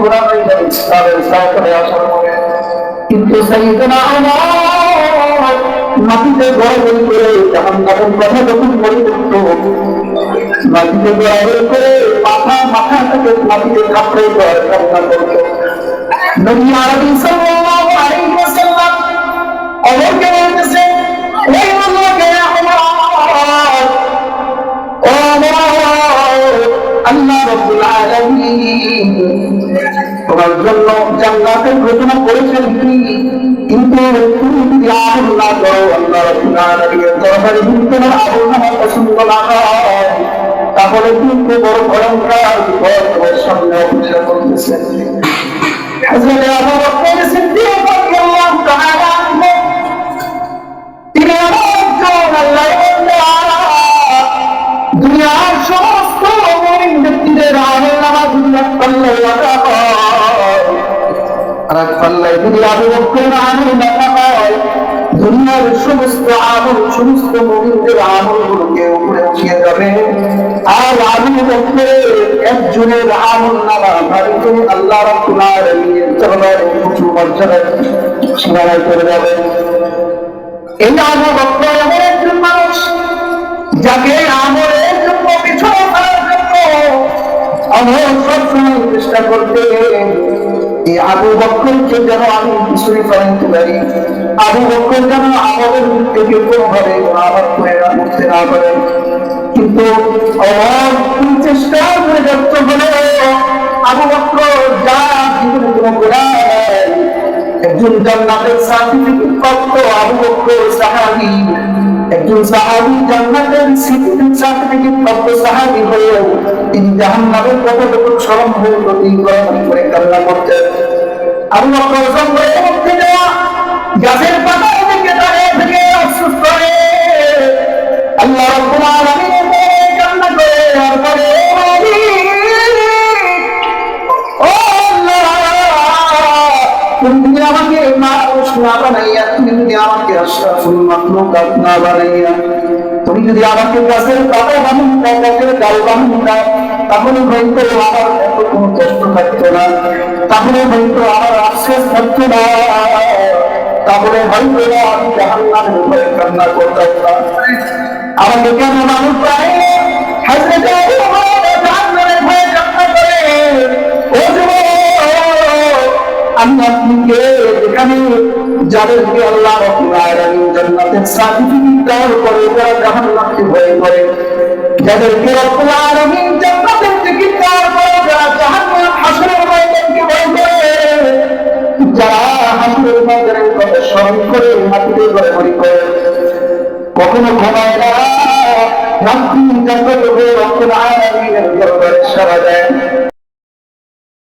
ঘোরানো যায় ইসলামের সাথে আসার পরে। কিন্তু সাইয়েদনা ওমর মাটিতে গড়াগড়ি করে জাহান্নামের কথা যখন বলে উঠত, মাটিতে গড়াগড়ি করে মাথাটাকে মাটিতে থাপড়ে দেওয়ার কান্না করত। নবী আরবি সাল্লাল্লাহু আলাইহি ওয়াসাল্লাম ওমরকে বলতেছে, এই ওমরকে আল্লাহ রাব্বুল আলামিন তোমার জন্য জান্নাতের ঘোষণা করেছেন কি, কিন্তু তুমি যদি আমল না করো, আল্লাহ রাব্বুল আলামিনের দরবারে যদি তোমার আমল নামা পছন্দ না হয়, তাহলে কিন্তু বড় ভয়ঙ্কর বিপদ তোমার সামনে অপেক্ষা করতেছে। হযরত আবু বকর সিদ্দিক রাদিয়াল্লাহু তাআলা আনহু তিনি দুনিয়ার সমস্ত মুমিন ব্যক্তিদের আমল নামা দুনিয়ার পাল্লায় রাখা হয়, আর এক পাল্লায় যদি আবু বকরের আমল রাখা হয়, দুনিয়ার সমস্ত আমল, সমস্ত মুমিনদের আমলগুলোকে উপরে উঠিয়ে যাবে, আর আবু বকরের একজনের আমল নামা ভারী করে আল্লাহ রাব্বুল আলামিনের দরবারে উঁচু মর্যাদায় সীমানায় চলে যাবে। এই আবু বকর এমন একজন মানুষ যাকে আমলের জন্য পিছনে ফেলার জন্য আমল সবসময় চেষ্টা করতে, এই আবু বকরকে যেন আমি পিছনে ফেলাইতে পারি, আবু বকর যেন আমলের থেকে কোনোভাবে আবার করে করতে না পারে। কিন্তু চেষ্টা করে যাচ্ছে বলে আবু বকর যা জীবনে কোনো গোড়া একজন জান্নাতের সার্টিফিকেট প্রাপ্ত আবু বকর সাহাবী, একজন সাহাবী জান্নাতের সার্টিফিকেট প্রাপ্ত সাহাবী হয়েও তিনি জাহান্নামের কথা যখন স্মরণ হয়ে গড়াগড়ি করে কান্না করতেন। আবু বকর জঙ্গলের মধ্যে যাওয়া গাছের পাতার দিকে দাঁড়িয়ে থেকে আফসোস করে, আল্লাহ রাব্বুল আলামিনের উপরে কান্না করে আর বলে, তুমি যদি আমাকে মানুষ না বানাইয়া, তুমি যদি আমাকে আশরাফুল মাখলুকাত না বানাইয়া, তুমি যদি আমাকে গাছের পাতা বানান দাও, গাছের ডাল বানান দাও, তাহলে হয়তো আমার এত কোনো কষ্ট থাকতো না, তাহলে হয়তো আমার আফসোস থাকতো না, তাহলে হয়তো আমি জাহান্নামের উপরে কান্না করতাম না। আমাকে কেন মানুষ বানাইলে হযরত আবু হুরায়রা জাহান্নামের ভয়ে কান্না করে, ও যুবক আমি আপনাকে যেখানে যাদেরকে আল্লাহ রাব্বুল আলামিন জান্নাতের সার্টিফিকেট দেওয়ার পরে যারা জাহান্নামকে ভয় করে, যাদেরকে রাব্বুল আলামিন জান্নাতের টিকিট দেওয়ার পরে যারা জাহান্নাম হাসরের ময়দানকে ভয় করে, যারা হাসরের ময়দানের কথা স্মরণ করে মাটিতে গড়াগড়ি করে, কখনো ঘুমায় না, রাত্রি জাগ্রত হয়ে রাব্বুল আলামিনের দরবারে সাড়া দেয়,